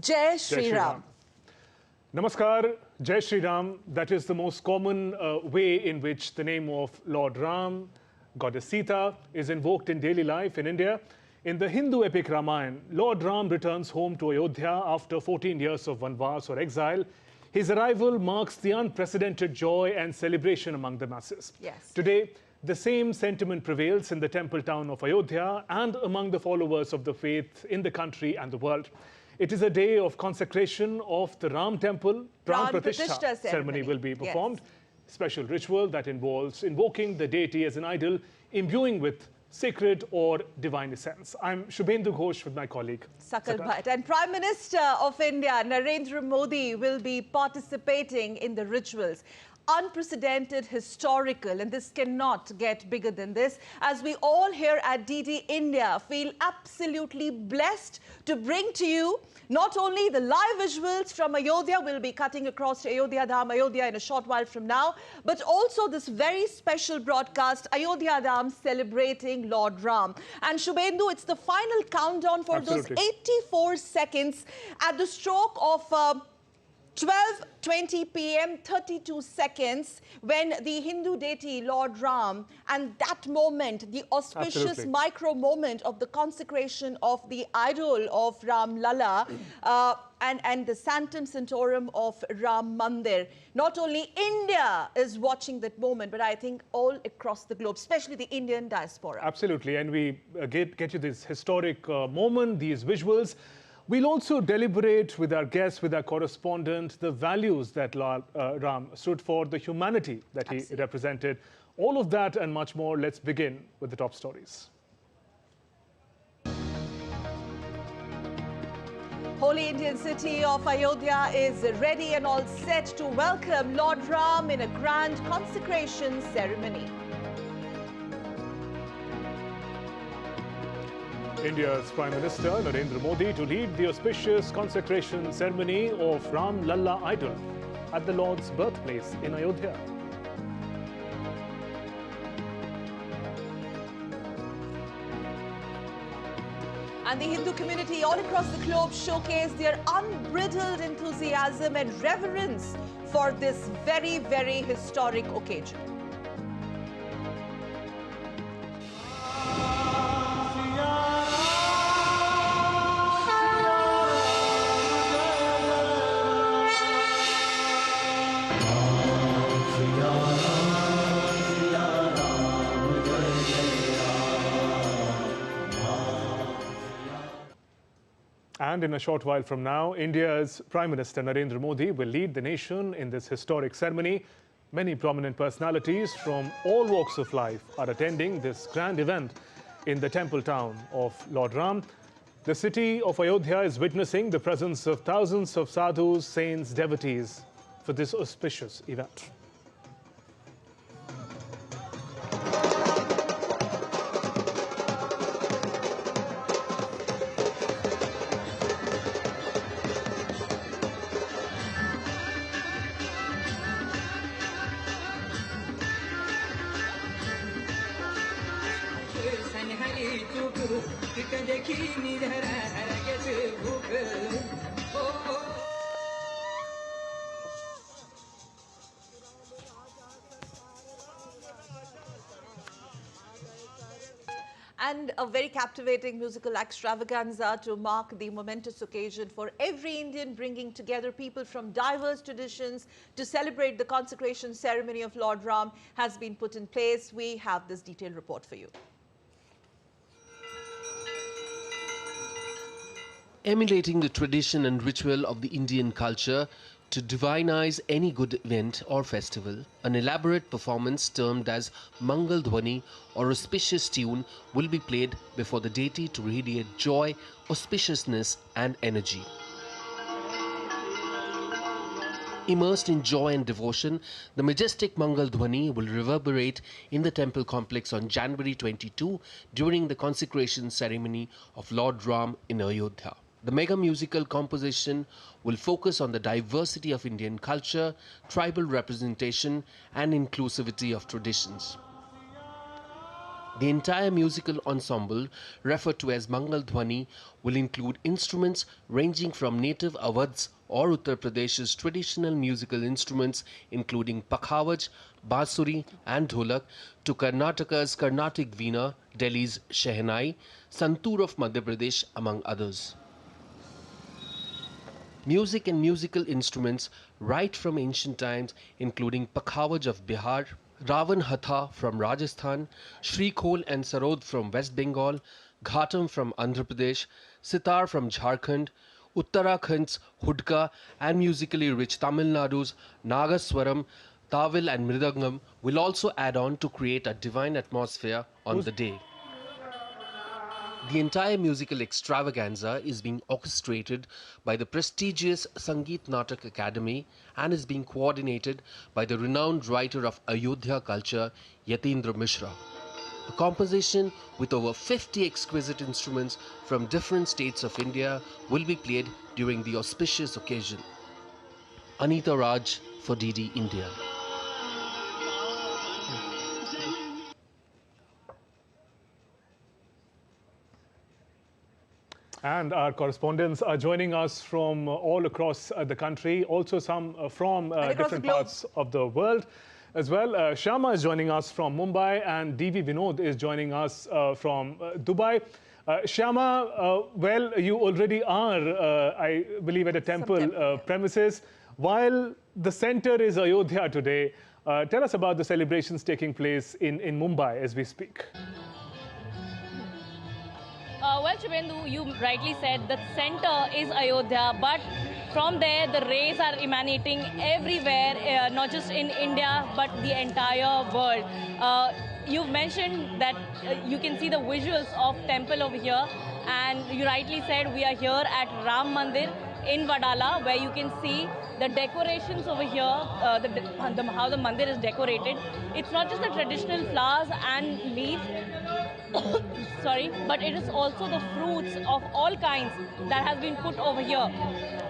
Jai Shri Ram. Namaskar, Jai Shri Ram. That is the most common way in which the name of Lord Ram, Goddess Sita, is invoked in daily life in India. In the Hindu epic Ramayana, Lord Ram returns home to Ayodhya after 14 years of Vanvas or exile. His arrival marks the unprecedented joy and celebration among the masses. Yes. Today, the same sentiment prevails in the temple town of Ayodhya and among the followers of the faith in the country and the world. It is a day of consecration of the Ram temple. Pran Pratishtha ceremony will be performed. Yes. Special ritual that involves invoking the deity as an idol, imbuing with sacred or divine essence. I'm Shubhendu Ghosh with my colleague Sakal Bhatt. And Prime Minister of India, Narendra Modi, will be participating in the rituals. Unprecedented, historical, and this cannot get bigger than this, as we all here at DD India feel absolutely blessed to bring to you not only the live visuals from Ayodhya, we'll be cutting across to Ayodhya Dham, Ayodhya in a short while from now, but also this very special broadcast, Ayodhya Dham celebrating Lord Ram. And Shubhendu, it's the final countdown for those 84 seconds at the stroke of 12:20 p.m., 32 seconds, when the Hindu deity Lord Ram, and that moment, the auspicious micro moment of the consecration of the idol of Ram Lalla and the Sanctum Sanctorum of Ram Mandir. Not only India is watching that moment, but I think all across the globe, especially the Indian diaspora. Absolutely, and we get you this historic moment, these visuals. We'll also deliberate with our guests, with our correspondent, the values that Ram stood for, the humanity that he represented. All of that and much more. Let's begin with the top stories. Holy Indian city of Ayodhya is ready and all set to welcome Lord Ram in a grand consecration ceremony. India's Prime Minister Narendra Modi to lead the auspicious consecration ceremony of Ram Lalla idol at the Lord's birthplace in Ayodhya. And the Hindu community all across the globe showcased their unbridled enthusiasm and reverence for this very, very historic occasion. And in a short while from now, India's Prime Minister Narendra Modi will lead the nation in this historic ceremony. Many prominent personalities from all walks of life are attending this grand event in the temple town of Lord Ram. The city of Ayodhya is witnessing the presence of thousands of sadhus, saints, devotees for this auspicious event. And a very captivating musical extravaganza to mark the momentous occasion for every Indian, bringing together people from diverse traditions to celebrate the consecration ceremony of Lord Ram has been put in place. We have this detailed report for you. Emulating the tradition and ritual of the Indian culture to divinize any good event or festival, an elaborate performance termed as Mangal Dhwani or auspicious tune will be played before the deity to radiate joy, auspiciousness and energy. Immersed in joy and devotion, the majestic Mangal Dhwani will reverberate in the temple complex on January 22 during the consecration ceremony of Lord Ram in Ayodhya. The mega musical composition will focus on the diversity of Indian culture, tribal representation and inclusivity of traditions. The entire musical ensemble, referred to as Mangal Dhwani, will include instruments ranging from native Awadh's or Uttar Pradesh's traditional musical instruments including pakhawaj, bansuri and dholak, to Karnataka's Carnatic Veena, Delhi's Shehnai, Santoor of Madhya Pradesh, among others. Music and musical instruments right from ancient times including pakhawaj of Bihar, Ravan Hatha from Rajasthan, Shri Khol and Sarod from West Bengal, Ghatam from Andhra Pradesh, Sitar from Jharkhand, Uttarakhand's Hudka and musically rich Tamil Nadu's Nagaswaram, Tawil and Mridangam will also add on to create a divine atmosphere on the day. The entire musical extravaganza is being orchestrated by the prestigious Sangeet Natak Academy and is being coordinated by the renowned writer of Ayodhya culture, Yatindra Mishra. A composition with over 50 exquisite instruments from different states of India will be played during the auspicious occasion. Anita Raj for DD India. And our correspondents are joining us from all across the country, also some from different parts of the world as well. Shyama is joining us from Mumbai and DV Vinod is joining us from Dubai. Shyama, well, you already are, I believe, at a temple premises. While the center is Ayodhya today, tell us about the celebrations taking place in Mumbai as we speak. Well, Shivendu, you rightly said the center is Ayodhya, but from there the rays are emanating everywhere, not just in India, but the entire world. You've mentioned that you can see the visuals of temple over here, and you rightly said we are here at Ram Mandir in Vadala, where you can see the decorations over here, how the mandir is decorated. It's not just the traditional flowers and leaves, sorry, but it is also the fruits of all kinds that has been put over here.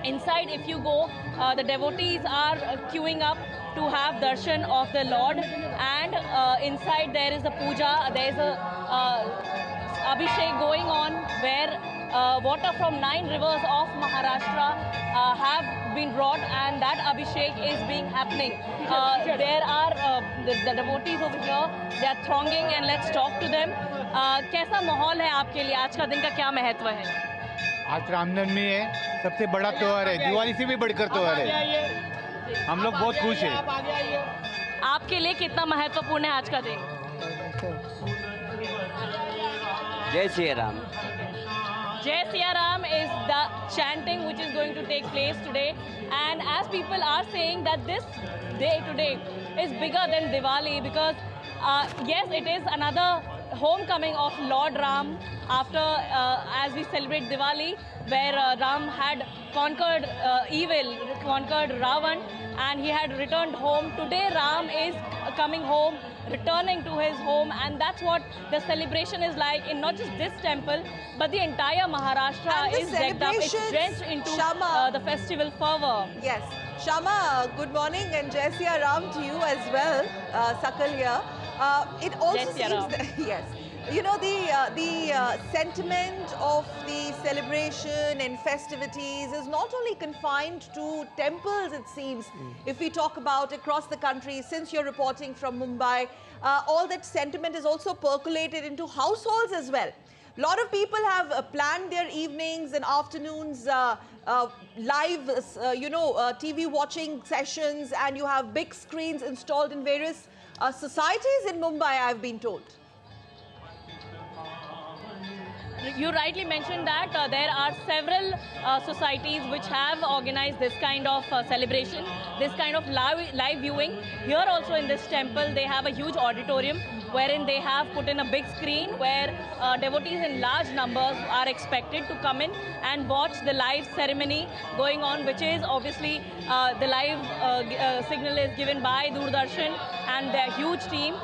Inside, if you go, the devotees are queuing up to have darshan of the Lord, and inside there is a puja, there is a abhishek going on where water from 9 rivers of Maharashtra have been brought, and that abhishek is being happening. There are the devotees over here, they are thronging, and let's talk to them. कैसा माहौल है आपके लिए? आज का दिन का क्या महत्व है? आज रामनवमी है, सबसे बड़ा त्योहार है, दिवाली से भी बढ़कर त्योहार है। हम लोग बहुत खुश हैं। आपके लिए कितना महत्वपूर्ण है आज का दिन? जय Shri Ram. Jai Siya Ram is the chanting which is going to take place today, and as people are saying that this day today is bigger than Diwali because yes, it is another homecoming of Lord Ram after as we celebrate Diwali, where Ram had conquered evil, conquered Ravan, and he had returned home. Today Ram is coming home, returning to his home, and that's what the celebration is like in not just this temple, but the entire Maharashtra is decked up. It's drenched into the festival fervor. Yes. Shama, good morning, and Jai Siya Ram to you as well, Sakal here. It also seems that, yes, you know, the sentiment of the celebration and festivities is not only confined to temples, it seems. If we talk about across the country, since you're reporting from Mumbai, all that sentiment is also percolated into households as well. A lot of people have planned their evenings and afternoons, live, TV watching sessions, and you have big screens installed in various societies in Mumbai, I've been told. You rightly mentioned that there are several societies which have organized this kind of celebration, this kind of live viewing. Here also in this temple, they have a huge auditorium wherein they have put in a big screen where devotees in large numbers are expected to come in and watch the live ceremony going on, which is obviously the live signal is given by Doordarshan and their huge team.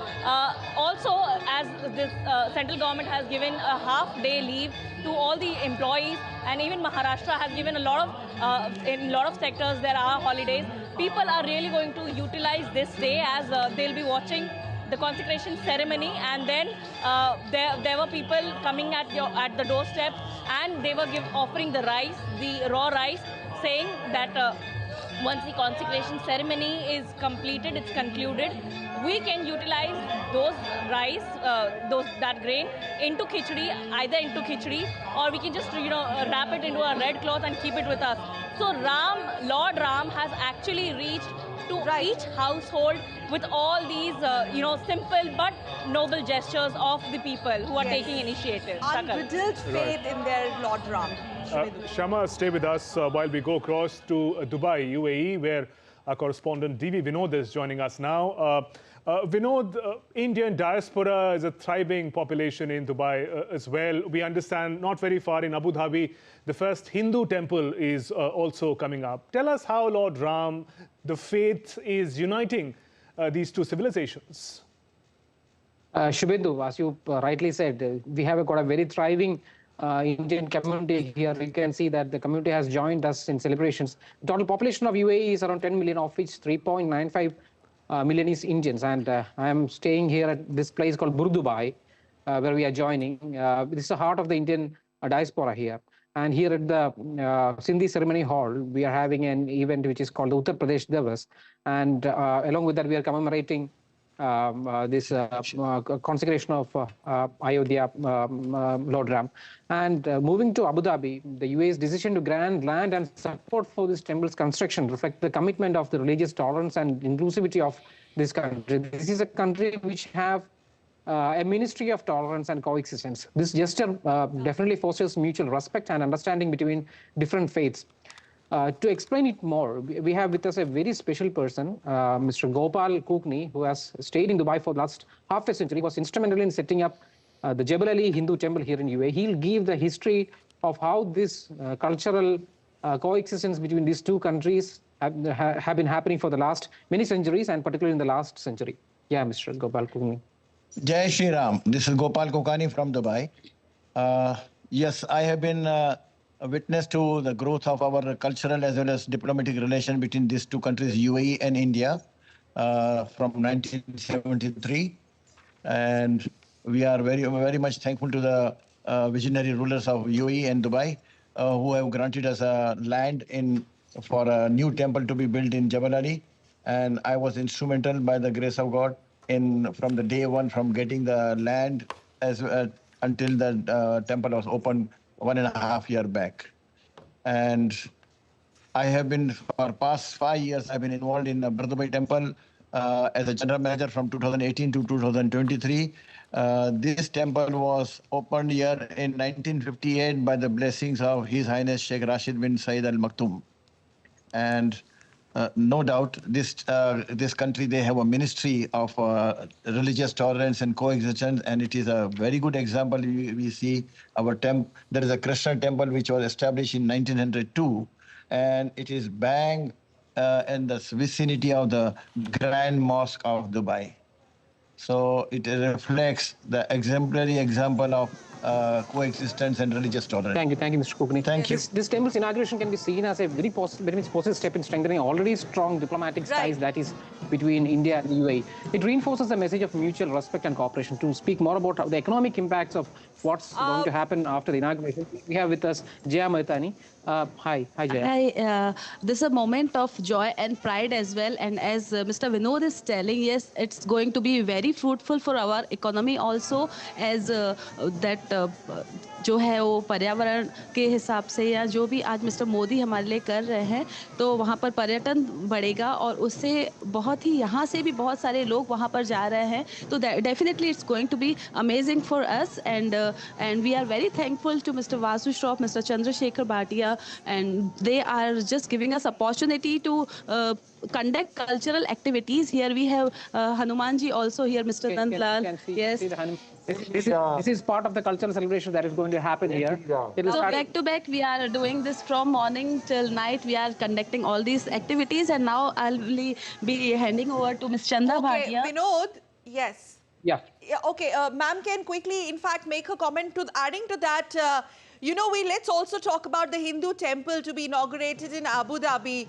Also, as this central government has given a half-day leave to all the employees, and even Maharashtra has given a lot of, in a lot of sectors there are holidays. People are really going to utilize this day as they'll be watching the consecration ceremony, and then there were people coming at the doorstep, and they were offering the rice, the raw rice, saying that once the consecration ceremony is completed, it's concluded, we can utilize those rice, that grain into khichdi, either into khichdi, or we can just wrap it into a red cloth and keep it with us. So Lord Ram has actually reached to each household with all these simple but noble gestures of the people who are taking initiative. Unbridled faith in their Lord Ram. Shama, stay with us while we go across to Dubai, UAE, where our correspondent DV Vinod is joining us now. Vinod, Indian diaspora is a thriving population in Dubai as well. We understand not very far in Abu Dhabi, the first Hindu temple is also coming up. Tell us how Lord Ram, the faith, is uniting these two civilizations. Shubhendu, as you rightly said, we have got a very thriving Indian community here. You can see that the community has joined us in celebrations. The total population of UAE is around 10 million, of which 3.95 million is Indians. And I am staying here at this place called Dubai, where we are joining. This is the heart of the Indian diaspora here. And here at the Sindhi Ceremony Hall, we are having an event which is called the Uttar Pradesh Divas. And along with that, we are commemorating this consecration of Ayodhya Lord Ram. And moving to Abu Dhabi, the UAE's decision to grant land and support for this temple's construction reflect the commitment of the religious tolerance and inclusivity of this country. This is a country which have a ministry of tolerance and coexistence. This gesture definitely fosters mutual respect and understanding between different faiths. To explain it more, we have with us a very special person, Mr. Gopal Kukni, who has stayed in Dubai for the last half a century, was instrumental in setting up the Jebel Ali Hindu temple here in UAE. He'll give the history of how this cultural coexistence between these two countries have been happening for the last many centuries, and particularly in the last century. Yeah, Mr. Gopal Kukni. Jai Shri Ram. This is Gopal Kokani from Dubai. Yes, I have been a witness to the growth of our cultural as well as diplomatic relation between these two countries, UAE and India, from 1973. And we are very much thankful to the visionary rulers of UAE and Dubai, who have granted us land for a new temple to be built in Jebel Ali. And I was instrumental by the grace of God from the day one, from getting the land until the temple was opened 1.5 years back. And I have been, for past 5 years, I've been involved in the Dubai temple as a general manager from 2018 to 2023. This temple was opened here in 1958 by the blessings of His Highness Sheikh Rashid bin Saeed Al Maktoum. And no doubt, this country, they have a ministry of religious tolerance and coexistence, and it is a very good example. We see our temple. There is a Krishna temple which was established in 1902, and it is bang in the vicinity of the Grand Mosque of Dubai. So it reflects the exemplary example of coexistence and religious tolerance. Thank you, Mr. Kukni. Thank you. This temple's inauguration can be seen as a very positive step in strengthening already strong diplomatic ties that is between India and the UAE. It reinforces a message of mutual respect and cooperation. To speak more about the economic impacts of what's going to happen after the inauguration, we have with us Jaya Maitani. Hi, Jaya. Hi, this is a moment of joy and pride as well. And as Mr. Vinod is telling, yes, it's going to be very fruitful for our economy also, as that जो है वो पर्यावरण के हिसाब से या जो भी आज मिस्टर मोदी हमारे लिए कर रहे हैं, तो वहाँ पर पर्यटन बढ़ेगा और उससे बहुत ही यहाँ से भी बहुत सारे लोग वहाँ पर जा रहे हैं. तो definitely it's going to be amazing for us, and we are very thankful to Mr. Vasu Shroff, Mr. Chandrasekhar Bhatia, and they are just giving us opportunity to conduct cultural activities. Here we have Hanumanji also here, Mr. Nandlal. Yes. This is part of the cultural celebration that is going to happen here. So back to back, we are doing this from morning till night. We are conducting all these activities, and now I'll be handing over to Ms. Chanda Bhatia. Vinod, yes. Yeah. Okay, ma'am can quickly, in fact, make a comment to adding to that. Let's also talk about the Hindu temple to be inaugurated in Abu Dhabi,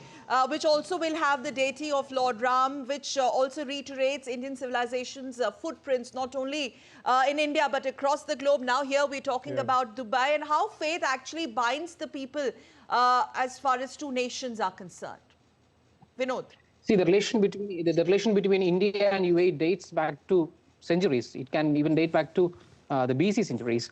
which also will have the deity of Lord Ram, which also reiterates Indian civilization's footprints, not only in India, but across the globe. Now here we're talking about Dubai and how faith actually binds the people as far as two nations are concerned. Vinod. See, the relation between India and UAE dates back to centuries. It can even date back to the BC centuries.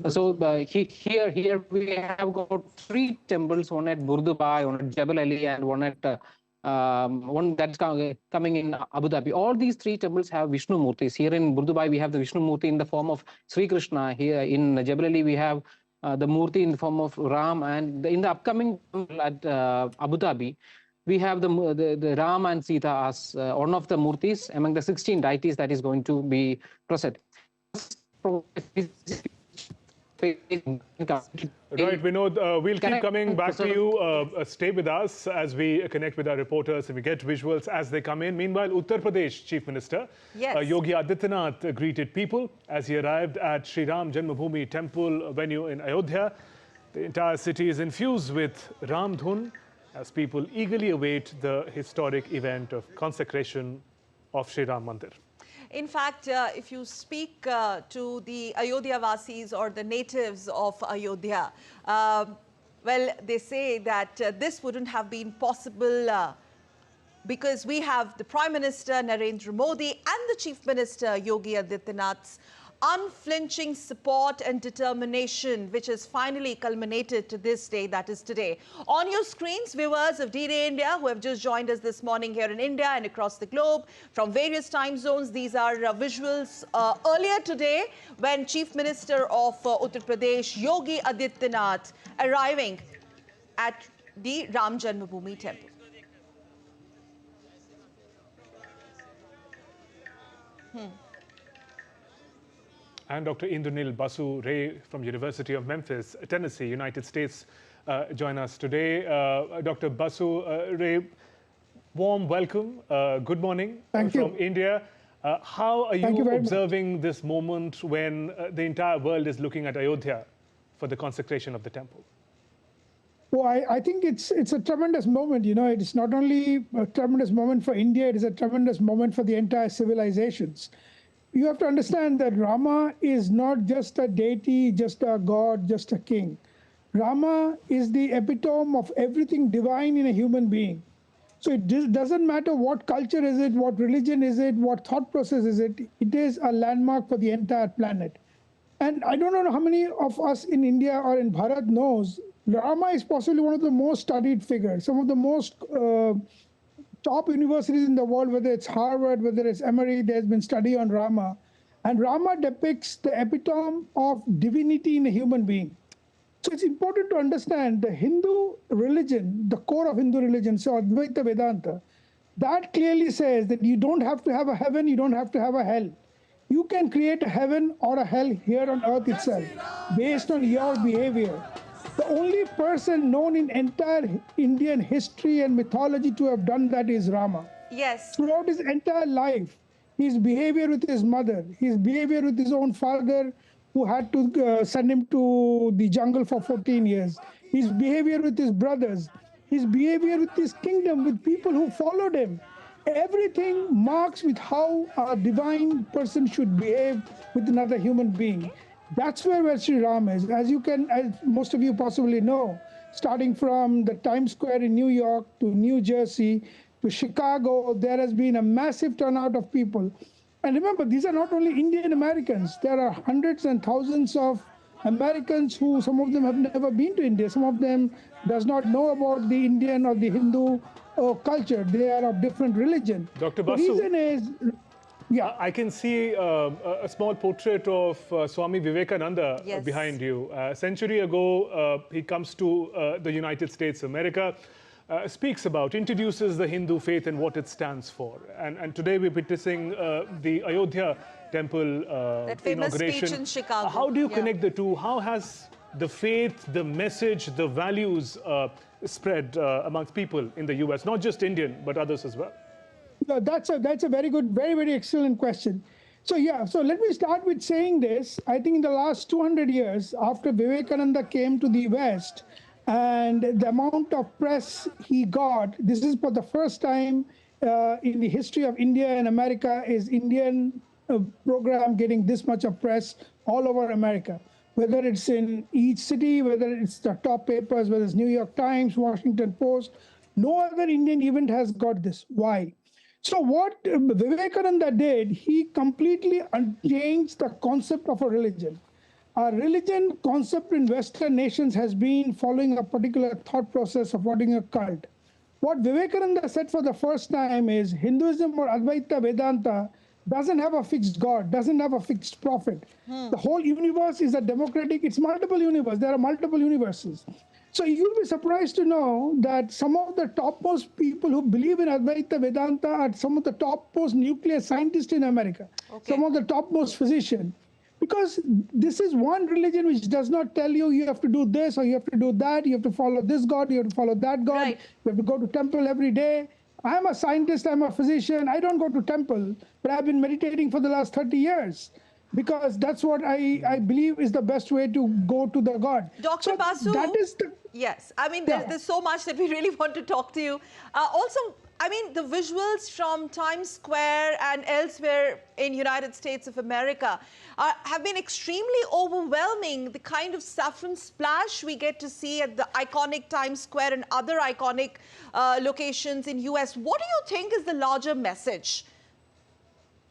So here we have got three temples: one at Burdubai, one at Jebel Ali, and one at one that's coming in Abu Dhabi. All these three temples have Vishnu Murtis. Here in Burdubai, we have the Vishnu Murti in the form of Sri Krishna. Here in Jebel Ali, we have the Murti in the form of Ram. And in the upcoming at Abu Dhabi, we have the Ram and Sita as one of the Murtis among the 16 deities that is going to be present. Right, Vinod, we'll keep coming back to you. Stay with us as we connect with our reporters and we get visuals as they come in. Meanwhile, Uttar Pradesh Chief Minister Yogi Adityanath greeted people as he arrived at Sri Ram Janmabhoomi temple venue in Ayodhya. The entire city is infused with Ram Dhun as people eagerly await the historic event of consecration of Sri Ram Mandir. In fact, if you speak to the Ayodhya Vasis or the natives of Ayodhya, well, they say that this wouldn't have been possible because we have the Prime Minister Narendra Modi and the Chief Minister Yogi Adityanath's unflinching support and determination, which has finally culminated to this day, that is today. On your screens, viewers of D-Day India who have just joined us this morning here in India and across the globe from various time zones. These are visuals earlier today when Chief Minister of Uttar Pradesh, Yogi Adityanath, arriving at the Ram Janmabhoomi temple. And Dr. Indranil Basu Ray from University of Memphis, Tennessee, United States, join us today. Dr. Basu Ray, warm welcome. Good morning from India. How are you observing this moment when the entire world is looking at Ayodhya for the consecration of the temple? Well, I think it's a tremendous moment. It's not only a tremendous moment for India, it is a tremendous moment for the entire civilizations. You have to understand that Rama is not just a deity, just a god, just a king. Rama is the epitome of everything divine in a human being. So it doesn't matter what culture is it, what religion is it, what thought process is it, it is a landmark for the entire planet. And I don't know how many of us in India or in Bharat knows, Rama is possibly one of the most studied figures, some of the most top universities in the world, whether it's Harvard, whether it's Emory, there's been study on Rama. And Rama depicts the epitome of divinity in a human being. So it's important to understand the Hindu religion, the core of Hindu religion, so Advaita Vedanta, that clearly says that you don't have to have a heaven, you don't have to have a hell. You can create a heaven or a hell here on earth itself, based on your behavior. The only person known in entire Indian history and mythology to have done that is Rama. Yes. Throughout his entire life, his behavior with his mother, his behavior with his own father, who had to send him to the jungle for 14 years, his behavior with his brothers, his behavior with his kingdom, with people who followed him. Everything marks with how a divine person should behave with another human being. That's where Sri Ram is. As most of you possibly know, starting from the Times Square in New York to New Jersey to Chicago, there has been a massive turnout of people. And remember, these are not only Indian Americans. There are hundreds and thousands of Americans who, some of them have never been to India. Some of them does not know about the Indian or the Hindu culture. They are of different religion. Dr. Basu. The reason is, I can see a small portrait of Swami Vivekananda behind you. A century ago, he comes to the United States of America, introduces the Hindu faith and what it stands for. And today we're witnessing the Ayodhya temple that famous inauguration. speech in Chicago. How do you connect the two? How has the faith, the message, the values spread amongst people in the US, not just Indian, but others as well? No, that's a very good, very, very excellent question. So yeah, so let me start with saying this. I think in the last 200 years, after Vivekananda came to the West, and the amount of press he got, this is for the first time in the history of India and America, is Indian program getting this much of press all over America. Whether it's in each city, whether it's the top papers, whether it's New York Times, Washington Post, no other Indian event has got this. Why? So what Vivekananda did, he completely changed the concept of a religion. Our religion concept in Western nations has been following a particular thought process of what is a cult. What Vivekananda said for the first time is Hinduism or Advaita Vedanta doesn't have a fixed God, doesn't have a fixed prophet. The whole universe is a democratic, it's multiple universe. There are multiple universes. So you'll be surprised to know that some of the topmost people who believe in Advaita Vedanta are some of the topmost nuclear scientists in America, some of the topmost physicians. Because this is one religion which does not tell you you have to do this or you have to do that, you have to follow this God, you have to follow that God, you have to go to temple every day. I'm a scientist, I'm a physician, I don't go to temple, but I've been meditating for the last 30 years. Because that's what I believe is the best way to go to the God. Dr. Basu, that is the... Yes, I mean, there's so much that we really want to talk to you. Also, I mean, the visuals from Times Square and elsewhere in United States of America have been extremely overwhelming. The kind of saffron splash we get to see at the iconic Times Square and other iconic locations in US. What do you think is the larger message?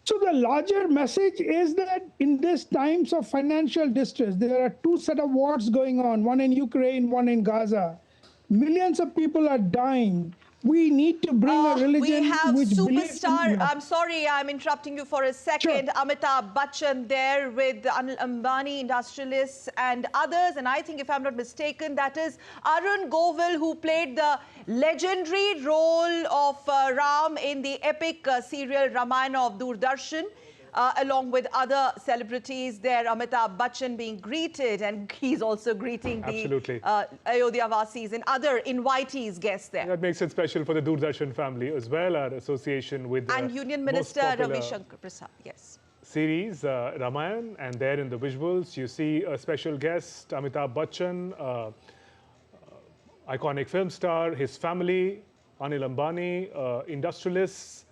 So the larger message is that in these times of financial distress, there are two set of wars going on, one in Ukraine, one in Gaza. Millions of people are dying. We need to bring a religion we have which superstar, I'm sorry, I'm interrupting you for a second. Sure. Amitabh Bachchan there with Anil Ambani, industrialists and others. And I think, if I'm not mistaken, that is Arun Govil, who played the legendary role of Ram in the epic serial Ramayana of Doordarshan. Along with other celebrities there, Amitabh Bachchan being greeted, and he's also greeting the Ayodhya Vasis and other invitees, guests there. That makes it special for the Doordarshan family as well, our association with and Union Minister Ravi Shankar Prasad, yes. Series, Ramayana, and there in the visuals, you see a special guest, Amitabh Bachchan, iconic film star, his family, Anil Ambani, industrialists.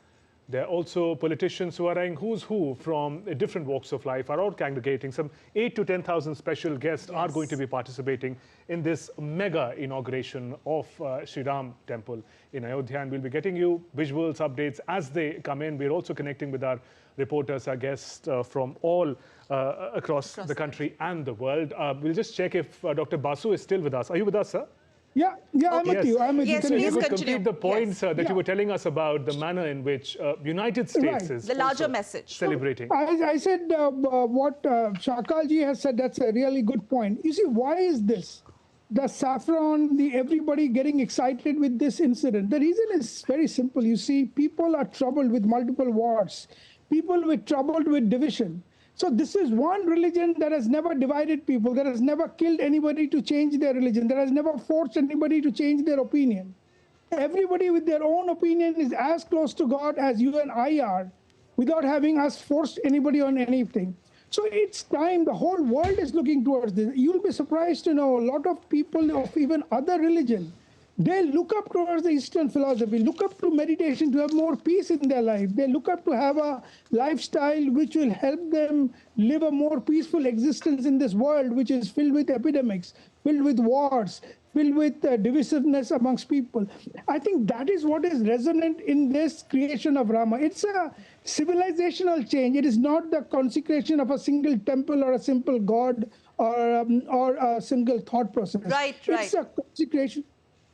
There are also politicians who are wearing who's who from different walks of life are all congregating. Some 8,000 to 10,000 special guests are going to be participating in this mega inauguration of Sri Ram Temple in Ayodhya. And we'll be getting you visuals, updates as they come in. We're also connecting with our reporters, our guests from all across the country and the world. We'll just check if Dr. Basu is still with us. Are you with us, sir? Yeah, I'm with you. I'm with you. Please you continue. Complete the points that you were telling us about the manner in which United States is the larger message celebrating. I said what Shakalji has said, that's a really good point. You see, why is this? The saffron, everybody getting excited with this incident. The reason is very simple. You see, people are troubled with multiple wars. People were troubled with division. So this is one religion that has never divided people, that has never killed anybody to change their religion, that has never forced anybody to change their opinion. Everybody with their own opinion is as close to God as you and I are, without having us forced anybody on anything. So it's time, the whole world is looking towards this. You'll be surprised to know a lot of people of even other religion, they look up towards the Eastern philosophy, look up to meditation to have more peace in their life. They look up to have a lifestyle which will help them live a more peaceful existence in this world, which is filled with epidemics, filled with wars, filled with divisiveness amongst people. I think that is what is resonant in this creation of Rama. It's a civilizational change. It is not the consecration of a single temple or a simple god or a single thought process. It's a consecration.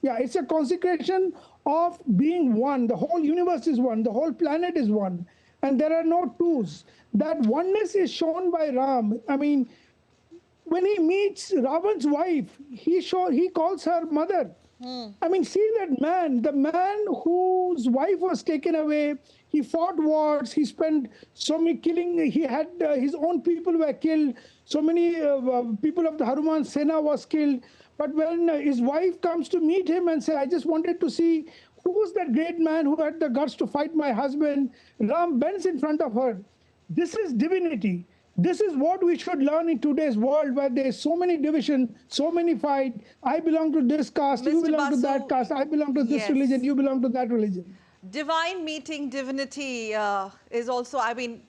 Yeah, it's a consecration of being one. The whole universe is one. The whole planet is one. And there are no twos. That oneness is shown by Ram. I mean, when he meets Ravan's wife, he calls her mother. I mean, see that man, the man whose wife was taken away, he fought wars, he spent so many killing, he had his own people were killed, so many people of the Hanuman Sena was killed. But when his wife comes to meet him and say, I just wanted to see who was that great man who had the guts to fight my husband, Ram bends in front of her. This is divinity. This is what we should learn in today's world, where there's so many division, so many fight. I belong to this caste, you Mr. belong to Basu, that caste, I belong to this yes. religion, you belong to that religion. Divine meeting divinity is also, I mean,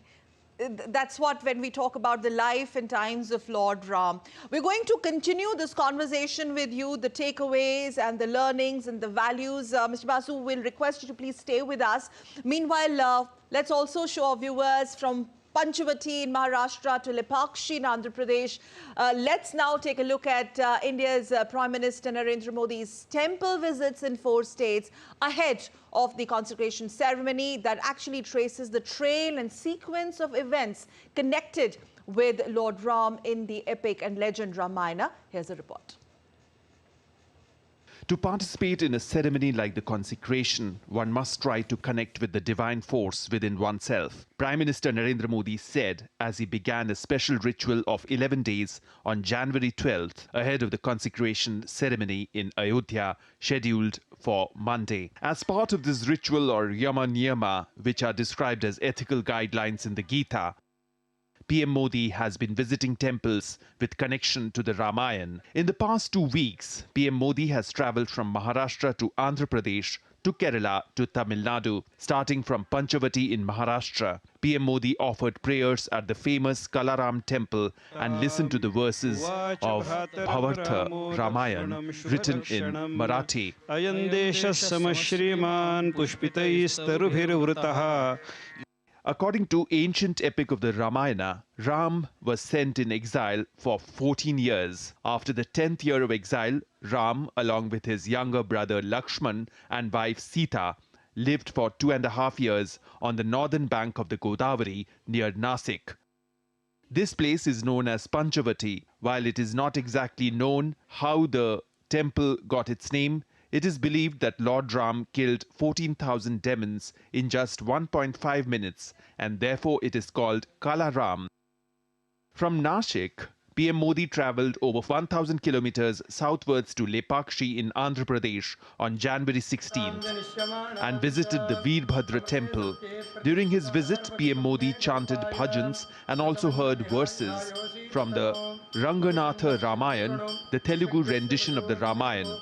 that's what when we talk about the life and times of Lord Ram. We're going to continue this conversation with you, the takeaways and the learnings and the values. Mr. Basu, we'll request you to please stay with us. Meanwhile, let's also show our viewers from Panchavati in Maharashtra to Lepakshi in Andhra Pradesh. Let's now take a look at India's Prime Minister Narendra Modi's temple visits in 4 states ahead of the consecration ceremony that actually traces the trail and sequence of events connected with Lord Ram in the epic and legend Ramayana. Here's a report. To participate in a ceremony like the consecration, one must try to connect with the divine force within oneself. Prime Minister Narendra Modi said as he began a special ritual of 11 days on January 12th ahead of the consecration ceremony in Ayodhya, scheduled for Monday. As part of this ritual, or Yama Niyama, which are described as ethical guidelines in the Gita, PM Modi has been visiting temples with connection to the Ramayana. In the past 2 weeks, PM Modi has travelled from Maharashtra to Andhra Pradesh to Kerala to Tamil Nadu. Starting from Panchavati in Maharashtra, PM Modi offered prayers at the famous Kalaram temple and listened to the verses of Bhavartha Ramayana written in Marathi. According to ancient epic of the Ramayana, Ram was sent in exile for 14 years. After the 10th year of exile, Ram, along with his younger brother Lakshman and wife Sita, lived for 2.5 years on the northern bank of the Godavari near Nasik. This place is known as Panchavati. While it is not exactly known how the temple got its name, it is believed that Lord Ram killed 14,000 demons in just 1.5 minutes, and therefore it is called Kala Ram. From Nashik, PM Modi travelled over 1,000 kilometers southwards to Lepakshi in Andhra Pradesh on January 16th and visited the Veerbhadra temple. During his visit, PM Modi chanted bhajans and also heard verses from the Ranganatha Ramayana, the Telugu rendition of the Ramayana.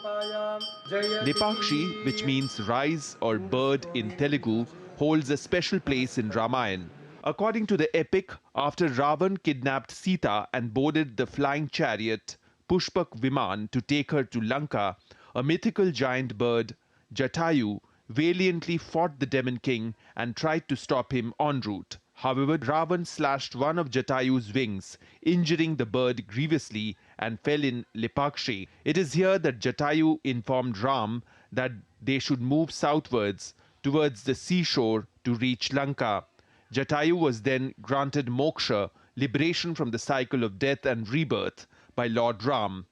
Lepakshi, which means rise or bird in Telugu, holds a special place in Ramayana. According to the epic, after Ravan kidnapped Sita and boarded the flying chariot Pushpak Viman to take her to Lanka, a mythical giant bird, Jatayu, valiantly fought the demon king and tried to stop him en route. However, Ravan slashed one of Jatayu's wings, injuring the bird grievously, and fell in Lepakshi. It is here that Jatayu informed Ram that they should move southwards towards the seashore to reach Lanka. Jatayu was then granted moksha, liberation from the cycle of death and rebirth, by Lord Ram.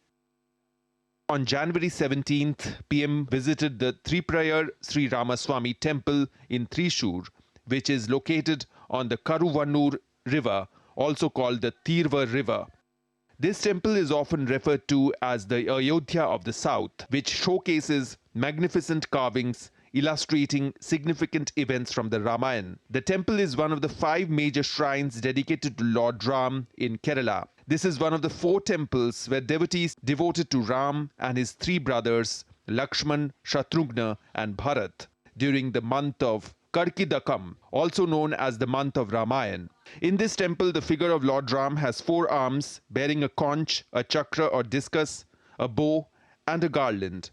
On January 17th, PM visited the Triprayar Sri Ramaswamy temple in Thrissur, which is located on the Karuvannur river, also called the Tirva river. This temple is often referred to as the Ayodhya of the South, which showcases magnificent carvings illustrating significant events from the Ramayana. The temple is one of the 5 major shrines dedicated to Lord Ram in Kerala. This is one of the 4 temples where devotees devoted to Ram and his 3 brothers, Lakshman, Shatrughna and Bharat, during the month of Karkidakam, also known as the month of Ramayana. In this temple, the figure of Lord Ram has 4 arms, bearing a conch, a chakra or discus, a bow and a garland.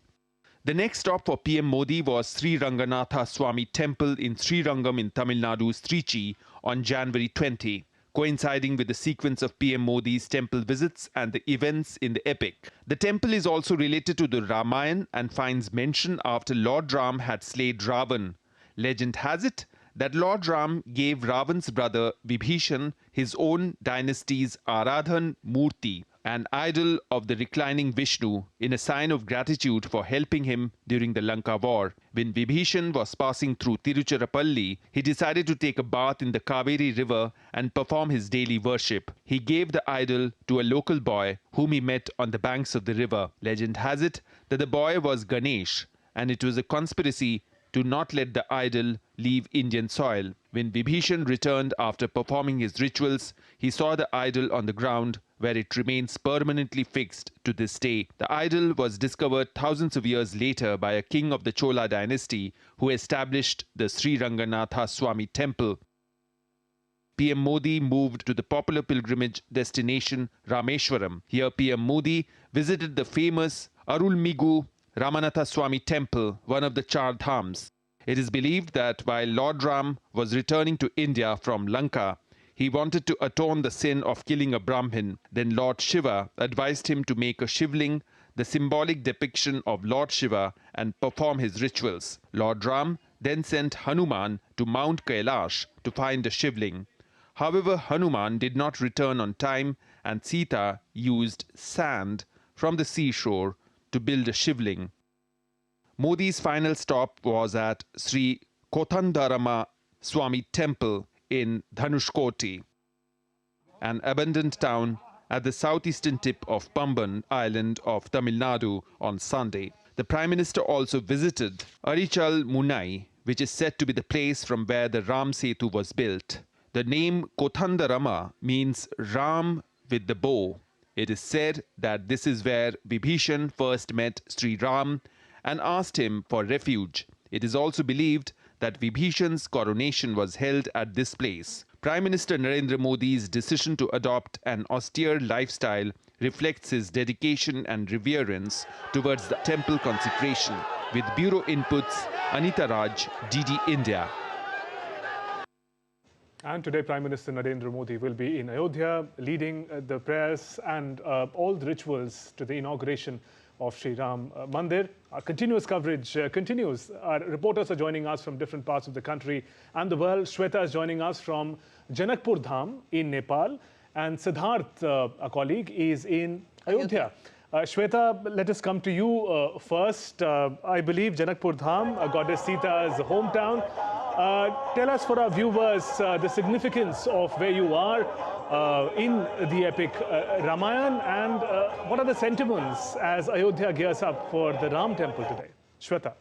The next stop for PM Modi was Sri Ranganatha Swamy Temple in Srirangam in Tamil Nadu's Trichy on January 20, coinciding with the sequence of PM Modi's temple visits and the events in the epic. The temple is also related to the Ramayana and finds mention after Lord Ram had slayed Ravan. Legend has it that Lord Ram gave Ravan's brother Vibhishan his own dynasty's Aradhan Murti, an idol of the reclining Vishnu, in a sign of gratitude for helping him during the Lanka war. When Vibhishan was passing through Tiruchirappalli, he decided to take a bath in the Kaveri river and perform his daily worship. He gave the idol to a local boy whom he met on the banks of the river. Legend has it that the boy was Ganesh, and it was a conspiracy to not let the idol leave Indian soil. When Vibhishan returned after performing his rituals, he saw the idol on the ground, where it remains permanently fixed to this day. The idol was discovered thousands of years later by a king of the Chola dynasty who established the Sri Ranganatha Swami temple. PM Modi moved to the popular pilgrimage destination Rameshwaram. Here PM Modi visited the famous Arulmigu Ramanatha Swami temple, one of the Char Dhams. It is believed that while Lord Ram was returning to India from Lanka, he wanted to atone the sin of killing a Brahmin. Then Lord Shiva advised him to make a shivling, the symbolic depiction of Lord Shiva, and perform his rituals. Lord Ram then sent Hanuman to Mount Kailash to find a shivling. However, Hanuman did not return on time, and Sita used sand from the seashore to build a shivling. Modi's final stop was at Sri Kothandarama Swami Temple in Dhanushkoti, an abandoned town at the southeastern tip of Pamban island of Tamil Nadu on Sunday. The Prime Minister also visited Arichal Munai, which is said to be the place from where the Ram Setu was built. The name Kothandarama means Ram with the bow. It is said that this is where Vibhishan first met Sri Ram and asked him for refuge. It is also believed that Vibhishan's coronation was held at this place. Prime Minister Narendra Modi's decision to adopt an austere lifestyle reflects his dedication and reverence towards the temple consecration. With Bureau Inputs, Anita Raj, DD India. And today, Prime Minister Narendra Modi will be in Ayodhya, leading the prayers and all the rituals to the inauguration of Sri Ram Mandir. Our continuous coverage continues. Our reporters are joining us from different parts of the country and the world. Shweta is joining us from Janakpur Dham in Nepal, and Siddharth, a colleague, is in Ayodhya. Shweta, let us come to you first. I believe Janakpur Dham, Goddess Sita's hometown. Tell us, for our viewers, the significance of where you are in the epic Ramayana, and what are the sentiments as Ayodhya gears up for the Ram temple today? Shweta.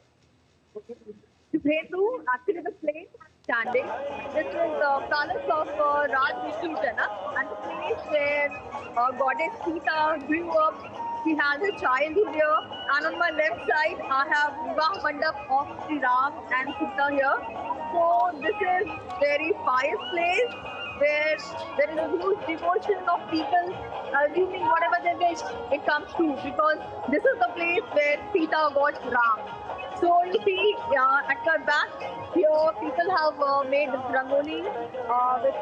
Shubhendu, actually the place standing. This is the palace of Raj Vishnu Janak, and the place where Goddess Sita grew up. She has a childhood here, and on my left side I have Vivah Mandap of Sri Ram and Sita here. So this is very pious place where there is a huge devotion of people assuming whatever they wish it comes true, because this is the place where Sita got Ram. So you see at my back here people have made rangoli with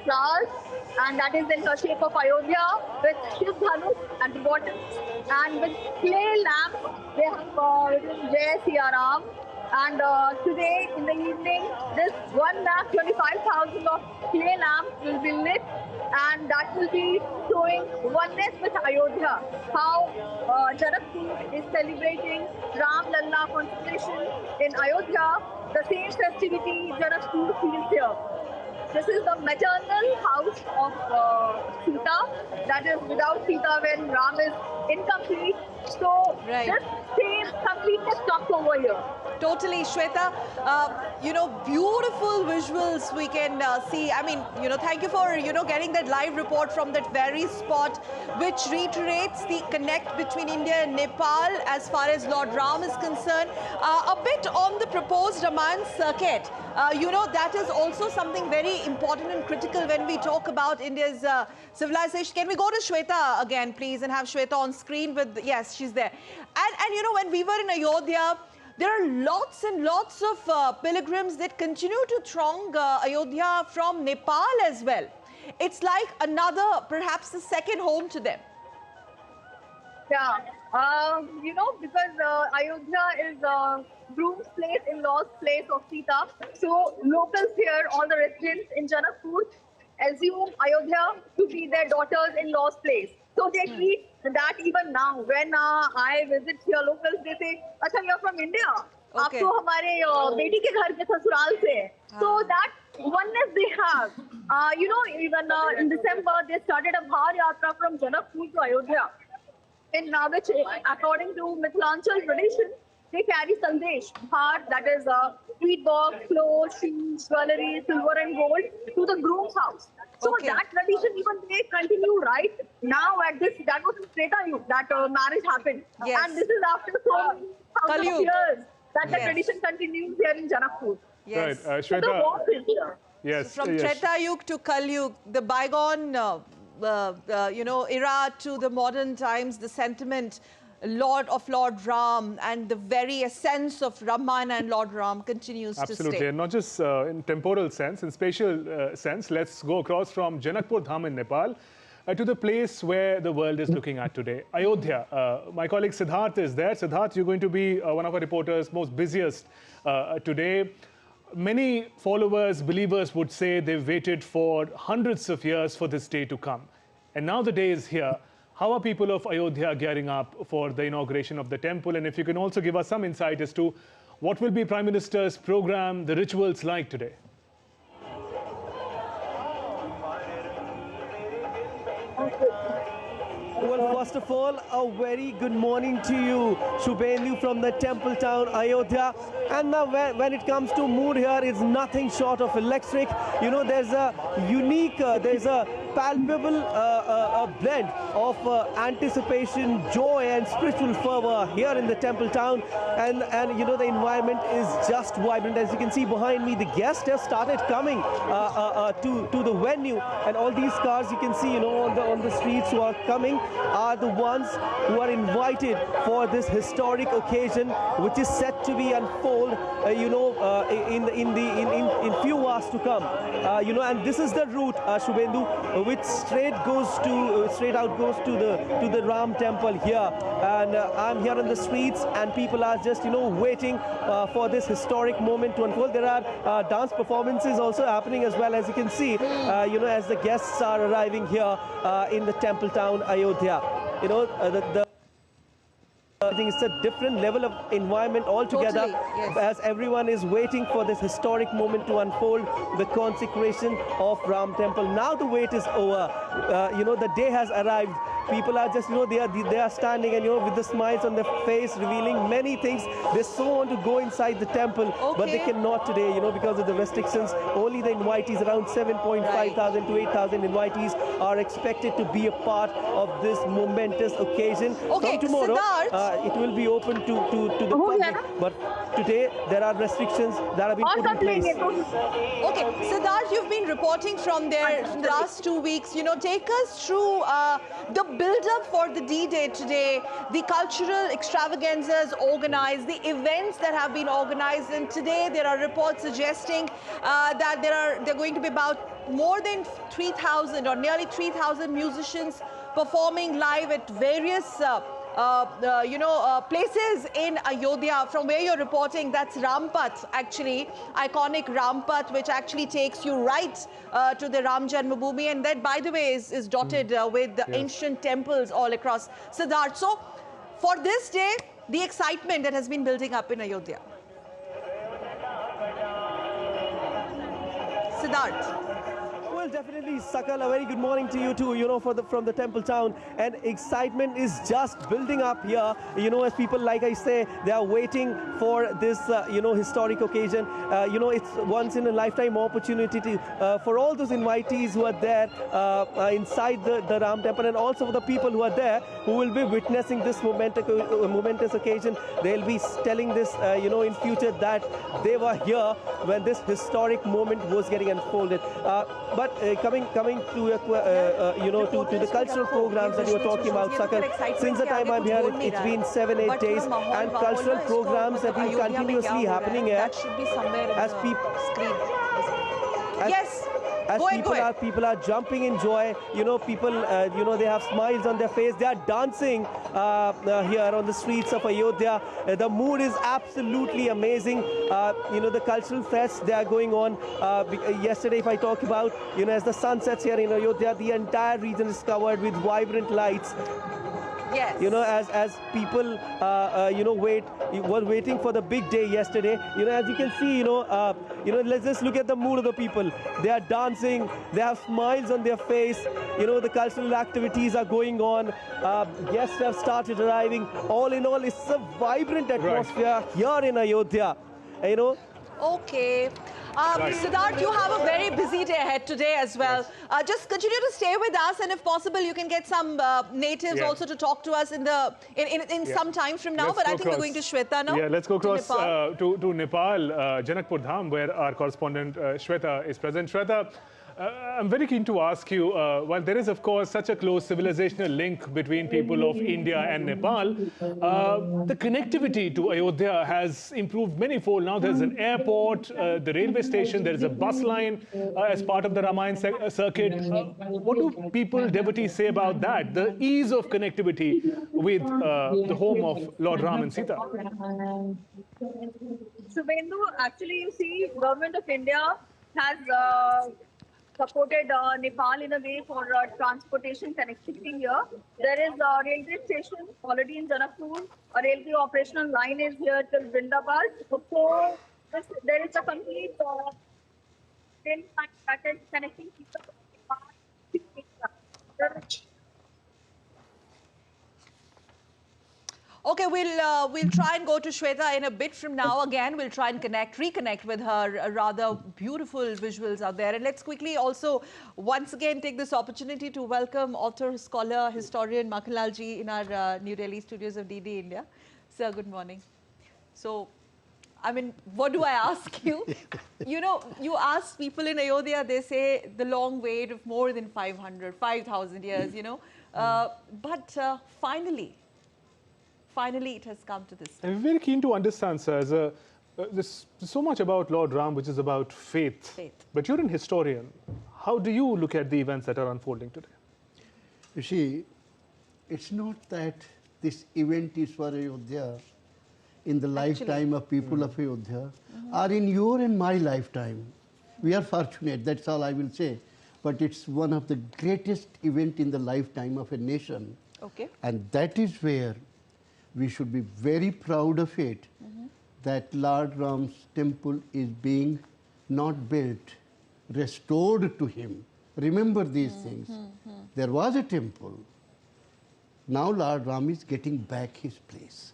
flowers, and that is in the shape of Ayodhya with Shiv Dhanush at the bottom, and with clay lamps they have written Jai Siya Ram. And today in the evening, this 1,25,000 of clay lamps will be lit, and that will be showing oneness with Ayodhya. How Janakpur is celebrating Ram Lalla consecration in Ayodhya, the same festivity Janakpur feels here. This is the maternal house of Sita, that is without Sita when Ram is incomplete. So this same completeness comes over here. Totally, Shweta. You know, beautiful visuals we can see. I mean, you know, thank you for, getting that live report from that very spot, which reiterates the connect between India and Nepal as far as Lord Ram is concerned. A bit on the proposed Ramayana circuit. That is also something very important and critical when we talk about India's civilization. Can we go to Shweta again, please, and have Shweta on screen with, yes, she's there. And when we were in Ayodhya, there are lots and lots of pilgrims that continue to throng Ayodhya from Nepal as well. It's like another, perhaps a second home to them. Yeah, because Ayodhya is groom's place, in-laws place of Sita. So locals here, all the residents in Janakpur, assume Ayodhya to be their daughters-in-law's place. So they treat that even now. When I visit here, locals, they say, "Acha, you're from India. Okay. आप तो हमारे बेटी के घर के ससुराल से." So that oneness they have. Even in December, they started a Bhar Yatra from Janakpur to Ayodhya, in which, according to Mithilanchal tradition, they carry sandesh, bhar, that is sweet box, clothes, shoes, jewelry, silver and gold, to the groom's house. So that tradition even they continue right now at this. That was in Treta Yuga that marriage happened, and this is after so many thousands of years that the tradition continues here in Janakpur. Right, So the Shweta. warmth is here. Yes. From Treta Yuga to Kali Yuga, the bygone, era to the modern times, the sentiment, Lord Ram, and the very essence of Ramayana and Lord Ram continues to stay. Absolutely, and not just in temporal sense, in spatial sense. Let's go across from Janakpur Dham in Nepal to the place where the world is looking at today, Ayodhya. My colleague Siddharth is there. Siddharth, you're going to be one of our reporters most busiest today. Many followers, believers would say they've waited for hundreds of years for this day to come. And now the day is here. How are people of Ayodhya gearing up for the inauguration of the temple? And if you can also give us some insight as to what will be Prime Minister's program, the rituals like today? Well, first of all, a very good morning to you, Shubhendu from the temple town, Ayodhya. And now when it comes to mood here, it's nothing short of electric. You know, there's a unique, there's a palpable blend of anticipation, joy and spiritual fervor here in the temple town. And you know, the environment is just vibrant. As you can see behind me, the guests have started coming to the venue, and all these cars you can see, you know, on the streets who are coming are the ones who are invited for this historic occasion, which is set to be unfold, in few hours to come. You know, and this is the route, Shubhendu, which straight out goes to the Ram temple here. And I'm here on the streets, and people are just, you know, waiting for this historic moment to unfold. There are dance performances also happening as well, as you can see, you know, as the guests are arriving here in the temple town, Ayodhya. You know, I think it's a different level of environment altogether, yes. As everyone is waiting for this historic moment to unfold, the consecration of Ram temple. Now the wait is over. You know, the day has arrived. People are just, you know, they are standing, and, you know, with the smiles on their face, revealing many things. They so want to go inside the temple, but they cannot today, you know, because of the restrictions. Only the invitees, around 7.5 thousand to 8,000 invitees, are expected to be a part of this momentous occasion. From tomorrow, it will be open to the public, but today there are restrictions that have been put in place. Okay, Siddharth, you've been reporting from there in the last 2 weeks. You know, take us through the build-up for the D-Day today, the cultural extravaganzas organized, the events that have been organized, and today there are reports suggesting that there are going to be about more than 3,000 or nearly 3,000 musicians performing live at various places in Ayodhya. From where you're reporting, that's Rampath, actually, iconic Rampath, which actually takes you right to the Ram Janmabhoomi, and that, by the way, is dotted with the ancient temples all across. Siddharth, so for this day, the excitement that has been building up in Ayodhya. Siddharth. Well, definitely, Sakal, a very good morning to you too, you know, from the temple town. And excitement is just building up here, you know, as people, like I say, they are waiting for this, you know, historic occasion. You know, it's once in a lifetime opportunity to, for all those invitees who are there inside the Ram temple, and also for the people who are there who will be witnessing this momentous occasion. They'll be telling this, you know, in future that they were here when this historic moment was getting unfolded. But coming to you know, to the cultural programs that you were talking about, Sakal, since the time I'm here, it's been 7-8 days, and cultural programs have been continuously happening here as people. Yes. As people are jumping in joy, you know, people, you know, they have smiles on their face. They are dancing here on the streets of Ayodhya. The mood is absolutely amazing. You know, the cultural fests, they are going on. Yesterday, if I talk about, you know, as the sun sets here in Ayodhya, the entire region is covered with vibrant lights. Yes. You know, as people, were waiting for the big day yesterday. You know, as you can see, let's just look at the mood of the people. They are dancing. They have smiles on their face. You know, the cultural activities are going on. Guests have started arriving. All in all, it's a vibrant atmosphere here in Ayodhya. You know. Okay. Siddharth, you have a very busy day ahead today as well. Just continue to stay with us, and if possible, you can get some natives also to talk to us in some time from now. But I think we're going to Shweta now. Yeah, let's go across to Nepal, Janakpur Dham, where our correspondent Shweta is present. Shweta, I'm very keen to ask you, while there is, of course, such a close civilizational link between people of India and Nepal, the connectivity to Ayodhya has improved many-fold. Now there's an airport, the railway station, there is a bus line as part of the Ramayan circuit. What do people, devotees, say about that? The ease of connectivity with the home of Lord Ram and Sita. Subhendu, actually, you see, Government of India has supported Nepal in a way for transportation connectivity here. There is a railway station already in Janakpur. A railway operational line is here till Vindabad. So there is a complete rail line that is connecting people to Nepal. Okay, we'll try and go to Shweta in a bit from now. Again, we'll try and reconnect with her rather beautiful visuals out there. And let's quickly also once again take this opportunity to welcome author, scholar, historian Makhanlal ji in our New Delhi studios of DD India. Sir, good morning. So, I mean, what do I ask you? You know, you ask people in Ayodhya, they say the long wait of more than 5,000 years, you know. But finally, it has come to this. I'm very keen to understand, sir, there's so much about Lord Ram, which is about faith. But you're an historian. How do you look at the events that are unfolding today? You see, it's not that this event is for Ayodhya in the lifetime of people of Ayodhya, or in your and my lifetime. We are fortunate, that's all I will say. But it's one of the greatest events in the lifetime of a nation. Okay. And that is where we should be very proud of it, that Lord Ram's temple is being not built, restored to him. Remember these things. There was a temple. Now Lord Ram is getting back his place.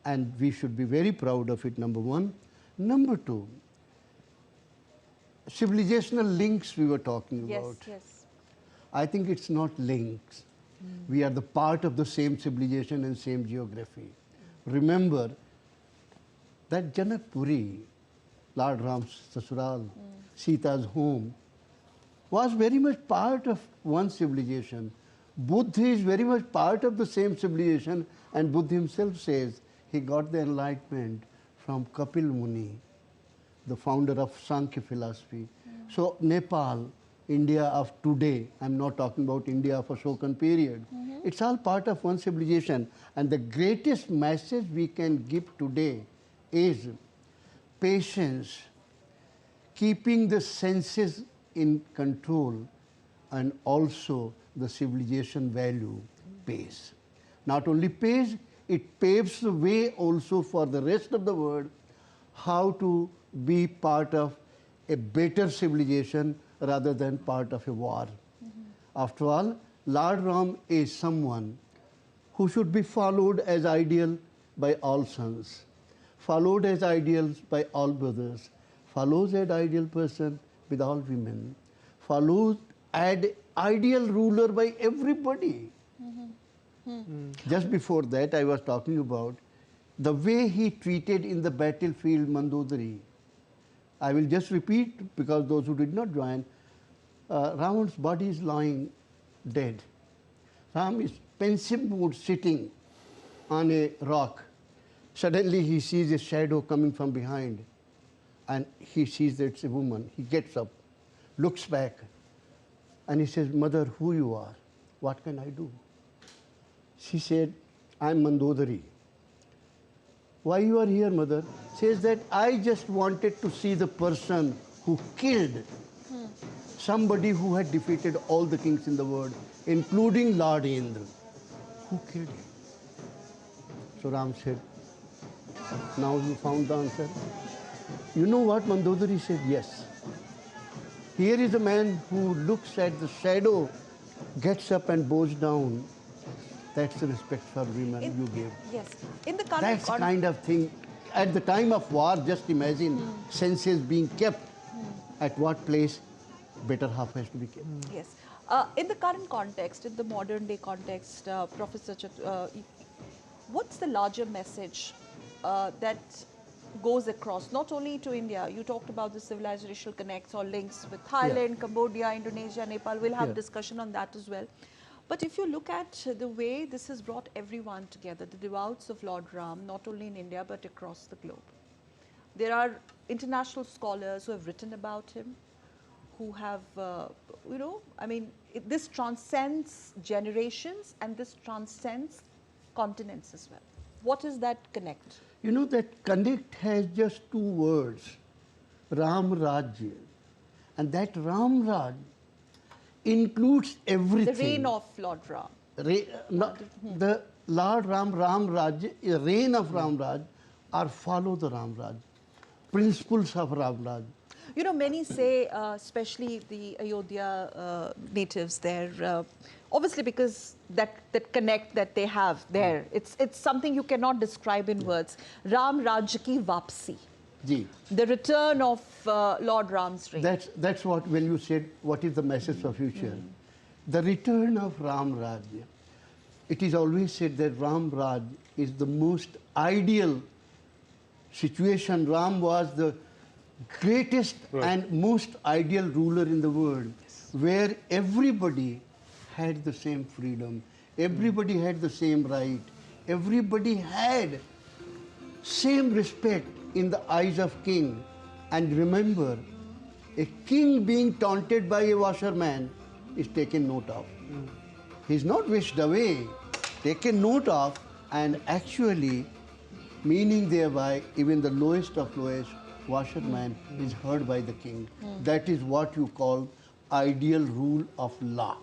And we should be very proud of it, number one. Number two, civilizational links we were talking about. Yes. I think it's not links. We are the part of the same civilization and same geography. Remember that Janakpuri, Lord Ram's Sasural, Sita's home, was very much part of one civilization. Buddha is very much part of the same civilization, and Buddha himself says he got the enlightenment from Kapil Muni, the founder of Sankhya philosophy. So Nepal, India of today, I'm not talking about India of Ashokan period. It's all part of one civilization. And the greatest message we can give today is patience, keeping the senses in control, and also the civilization value pays. Not only pays, it paves the way also for the rest of the world how to be part of a better civilization rather than part of a war. After all, Lord Ram is someone who should be followed as ideal by all sons, followed as ideals by all brothers, follows an ideal person with all women, follows an ideal ruler by everybody. Just before that, I was talking about the way he treated in the battlefield Mandodari. I will just repeat because those who did not join, Ravan's body is lying dead. Ram is pensive mood sitting on a rock. Suddenly he sees a shadow coming from behind and he sees that it's a woman. He gets up, looks back and he says, "Mother, who you are? What can I do?" She said, "I'm Mandodari." "Why you are here, mother?" Says that I just wanted to see the person who killed somebody who had defeated all the kings in the world, including Lord Indra, who killed him? So Ram said, now you found the answer. You know what Mandodari said? Yes. Here is a man who looks at the shadow, gets up and bows down. That's the respect for women you give. Yes. In the current That's kind of thing. At the time of war, just imagine census being kept. At what place better half has to be kept. Yes. In the current context, in the modern day context, Professor what's the larger message that goes across, not only to India? You talked about the civilizational connects or links with Thailand, Cambodia, Indonesia, Nepal. We'll have discussion on that as well. But if you look at the way this has brought everyone together, the devotees of Lord Ram, not only in India but across the globe. There are international scholars who have written about him, who have, you know, I mean, this transcends generations and this transcends continents as well. What is that connect? You know, that connect has just two words, Ram Rajya. And that Ram Raj includes everything. The reign of Lord Ram. The Lord Ram, Ram Raj, reign of Ram Raj, or follow the Ram Raj, principles of Ram Raj. You know, many say, especially the Ayodhya natives there, obviously because that connect that they have there, it's something you cannot describe in words. Ram Raj ki Vapsi. The return of Lord Ram's reign. That's what, when you said, what is the message for future? The return of Ram Raj. It is always said that Ram Raj is the most ideal situation. Ram was the greatest and most ideal ruler in the world, where everybody had the same freedom, everybody had the same right, everybody had same respect in the eyes of king. And remember, a king being taunted by a washerman is taken note of. He's not wished away, taken note of, and actually meaning thereby even the lowest of lowest washerman is heard by the king. That is what you call ideal rule of law.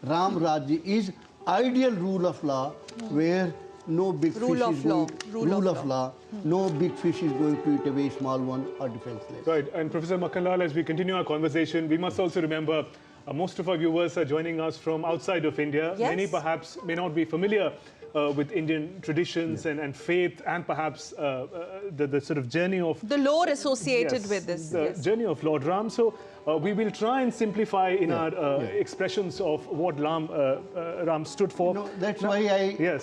Ram Rajya is ideal rule of law, where no big fish is going rule of law. No big fish is going to eat away small one or defenseless. Right, and Professor Makkanlal, as we continue our conversation, we must also remember most of our viewers are joining us from outside of India. Many perhaps may not be familiar with Indian traditions and faith, and perhaps the sort of journey of the lore associated with this. The journey of Lord Ram. So we will try and simplify in our expressions of what Ram stood for. No, that's why I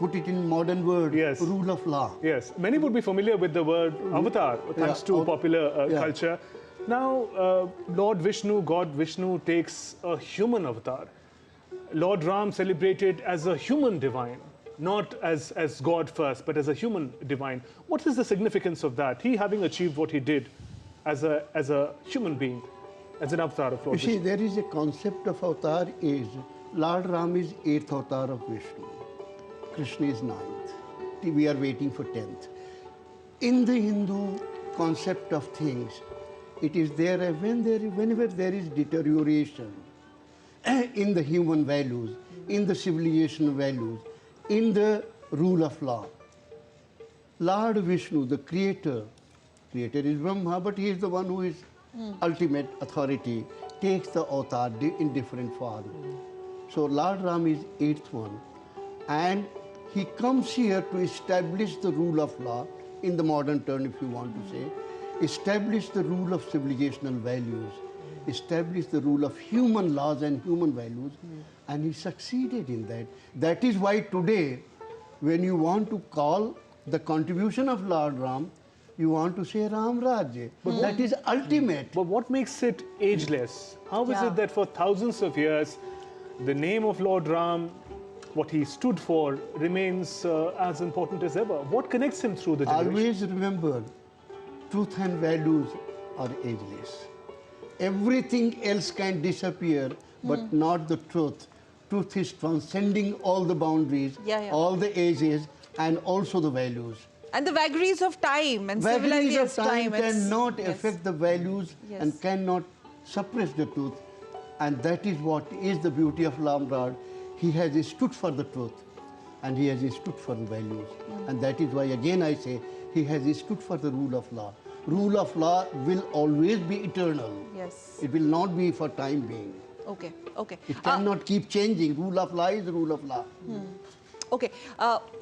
put it in modern word, rule of law. Yes, many would be familiar with the word avatar, thanks to popular culture. Now, Lord Vishnu, God Vishnu, takes a human avatar. Lord Ram celebrated as a human divine, not as God first, but as a human divine. What is the significance of that? He having achieved what he did as a human being, as an avatar of Lord Vishnu. You see, there is a concept of avatar is, Lord Ram is 8th avatar of Vishnu. Krishna is 9th. We are waiting for 10th. In the Hindu concept of things, it is there whenever there is deterioration in the human values, in the civilization values, in the rule of law. Lord Vishnu, the creator is Brahma, but he is the one who is ultimate authority, takes the avatar in different forms. So Lord Ram is 8th one, and he comes here to establish the rule of law, in the modern term if you want to say, establish the rule of civilizational values, establish the rule of human laws and human values, and he succeeded in that. That is why today, when you want to call the contribution of Lord Ram, you want to say Ram Rajya. But that is ultimate. But what makes it ageless? How is it that for thousands of years, the name of Lord Ram, what he stood for, remains as important as ever? What connects him through the generations? Always remember, truth and values are ageless. Everything else can disappear, but not the truth. Truth is transcending all the boundaries, all the ages, and also the values. And the vagaries of time and vagaries of time cannot affect the values and cannot suppress the truth. And that is what is the beauty of Ram Raj. he has stood for the truth and he has stood for the values. And that is why, again I say, he has stood for the rule of law. Rule of law will always be eternal. Yes. It will not be for time being. Okay, okay. It cannot keep changing. Rule of law is rule of law. Okay,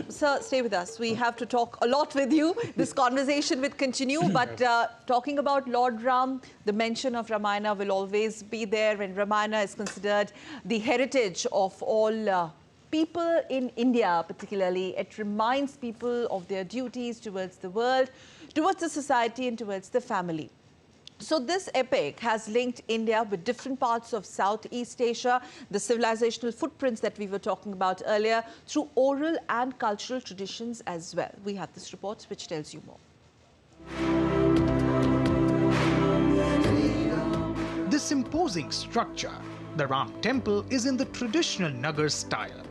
sir, stay with us. We have to talk a lot with you. This conversation will continue, but talking about Lord Ram, the mention of Ramayana will always be there, and Ramayana is considered the heritage of all people in India, particularly. It reminds people of their duties towards the world, towards the society, and towards the family. So this epic has linked India with different parts of Southeast Asia, the civilizational footprints that we were talking about earlier, through oral and cultural traditions as well. We have this report which tells you more. This imposing structure, the Ram temple, is in the traditional Nagar style.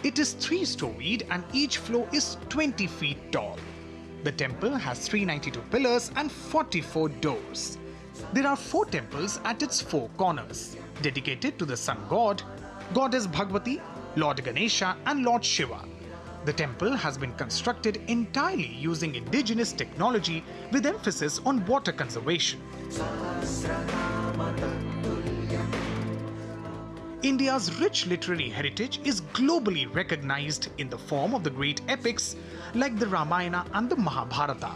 It is 3-storied and each floor is 20 feet tall. The temple has 392 pillars and 44 doors. There are 4 temples at its 4 corners, dedicated to the sun god, goddess Bhagwati, Lord Ganesha and Lord Shiva. The temple has been constructed entirely using indigenous technology with emphasis on water conservation. India's rich literary heritage is globally recognized in the form of the great epics like the Ramayana and the Mahabharata.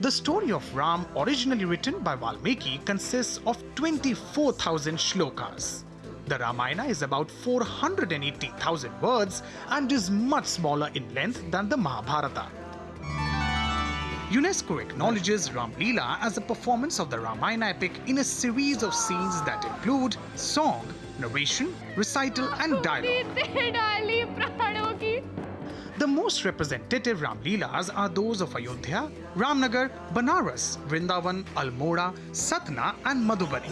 The story of Ram, originally written by Valmiki, consists of 24,000 shlokas. The Ramayana is about 480,000 words and is much smaller in length than the Mahabharata. UNESCO acknowledges Ram Leela as a performance of the Ramayana epic in a series of scenes that include song, narration, recital and dialogue. The most representative Ram Leelas are those of Ayodhya, Ramnagar, Banaras, Vrindavan, Almora, Satna and Madhubani.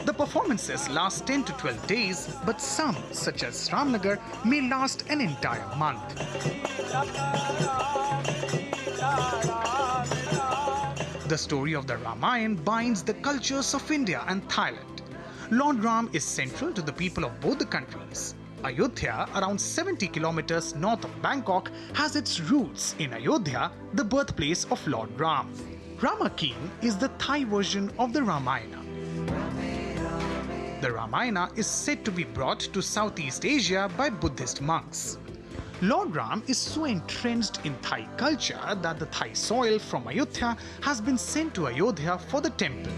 The performances last 10 to 12 days, but some, such as Ramnagar, may last an entire month. The story of the Ramayana binds the cultures of India and Thailand. Lord Ram is central to the people of both the countries. Ayodhya, around 70 kilometers north of Bangkok, has its roots in Ayodhya, the birthplace of Lord Ram. Rama King is the Thai version of the Ramayana. The Ramayana is said to be brought to Southeast Asia by Buddhist monks. Lord Ram is so entrenched in Thai culture that the Thai soil from Ayodhya has been sent to Ayodhya for the temple.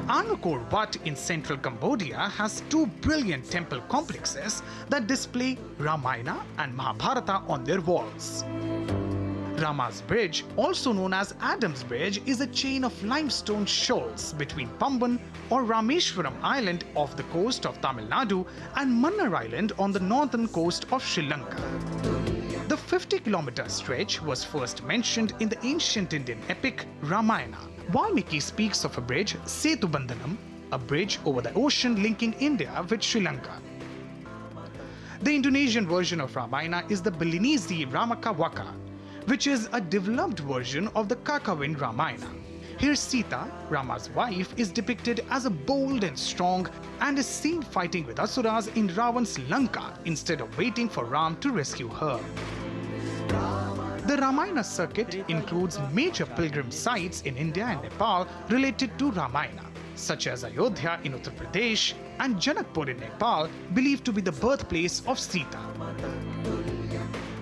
Angkor Wat in central Cambodia has 2 brilliant temple complexes that display Ramayana and Mahabharata on their walls. Rama's Bridge, also known as Adam's Bridge, is a chain of limestone shoals between Pamban or Rameshwaram Island off the coast of Tamil Nadu and Mannar Island on the northern coast of Sri Lanka. The 50-kilometer stretch was first mentioned in the ancient Indian epic Ramayana. Valmiki speaks of a bridge, Setubandhanam, a bridge over the ocean linking India with Sri Lanka. The Indonesian version of Ramayana is the Balinese Ramaka Waka, which is a developed version of the Kakawin Ramayana. Here Sita, Rama's wife, is depicted as a bold and strong and is seen fighting with Asuras in Ravan's Lanka instead of waiting for Ram to rescue her. The Ramayana circuit includes major pilgrim sites in India and Nepal related to Ramayana, such as Ayodhya in Uttar Pradesh and Janakpur in Nepal, believed to be the birthplace of Sita.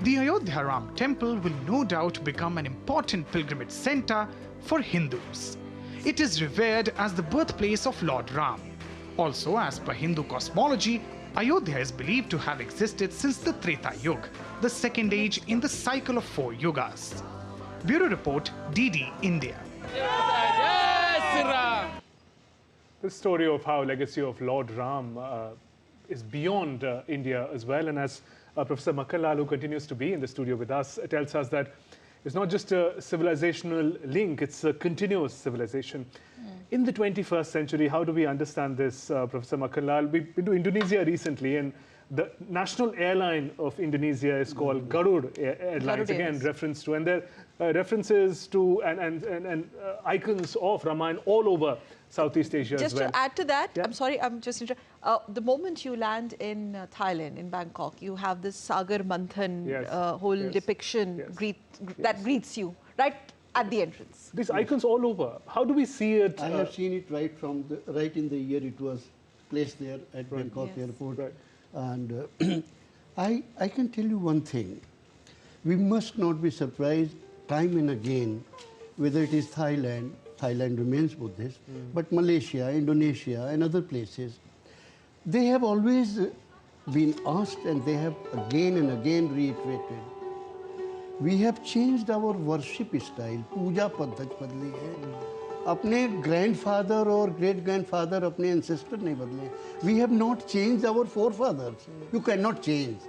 The Ayodhya Ram temple will no doubt become an important pilgrimage center for Hindus. It is revered as the birthplace of Lord Ram. Also, as per Hindu cosmology, Ayodhya is believed to have existed since the Treta Yuga, the second age in the cycle of 4 yugas. Bureau Report, DD India. The story of how legacy of Lord Ram is beyond India as well, and as Professor Makkanlal, who continues to be in the studio with us, tells us that it's not just a civilizational link, it's a continuous civilization. In the 21st century, how do we understand this, Professor Makkanlal? We've been to Indonesia recently, and The national airline of Indonesia is called Garuda Airlines, again reference to, and there are references to and icons of Ramayana all over Southeast Asia just as well. To add to that, I'm sorry, I'm just the moment you land in Thailand, in Bangkok, you have this Sagar Manthan whole depiction that greets you right at the entrance. These icons all over. How do we see it? I have seen it right in the year it was placed there at Bangkok airport. And I can tell you one thing. We must not be surprised time and again, whether it is Thailand remains Buddhist, but Malaysia, Indonesia and other places, they have always been asked and they have again and again reiterated. We have changed our worship style. Puja paddhat badli hai. अपने grandfather or great grandfather, अपने ancestor नहीं बदले. We have not changed our forefathers. You cannot change.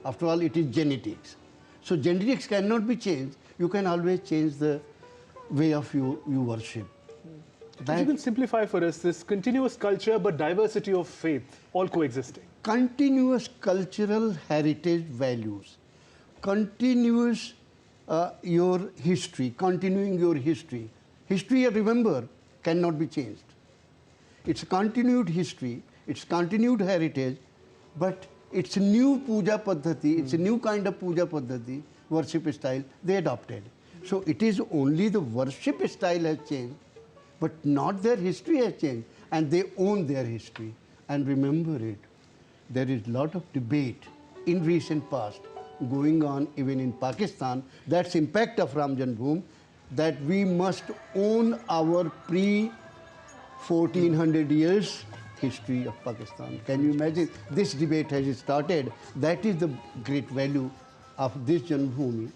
After all, it is genetics. So genetics cannot be changed. You can always change the way of you worship. If you can simplify for us this continuous culture but diversity of faith, all coexisting. Continuous cultural heritage values. Continuous your history, continuing your history. History, remember, cannot be changed. It's a continued history, it's continued heritage, but it's a new puja paddhati, it's a new kind of puja paddhati, worship style, they adopted. So it is only the worship style has changed, but not their history has changed, and they own their history. And remember it, there is a lot of debate in recent past going on even in Pakistan, that's impact of Ram Janmabhoomi, that we must own our pre-1400 years history of Pakistan. Can you imagine? This debate has started. That is the great value of this Janmabhoomi,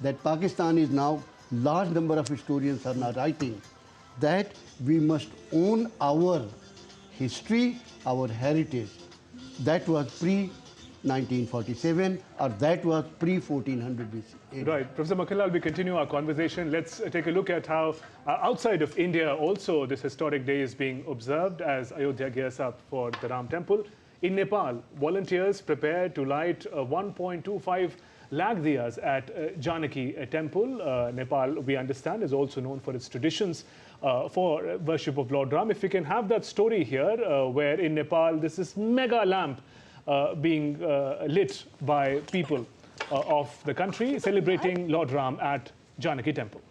that Pakistan is now, large number of historians are now writing, that we must own our history, our heritage. That was pre-1947 or that was pre-1400 BC. Right. Professor Makhanlal, we continue our conversation. Let's take a look at how outside of India also this historic day is being observed as Ayodhya gears up for the Ram temple. In Nepal, volunteers prepare to light 1.25 lakh diyas at Janaki temple. Nepal, we understand, is also known for its traditions for worship of Lord Ram. If we can have that story here, where in Nepal this is mega lamp being lit by people of the country celebrating Lord Ram at Janaki temple.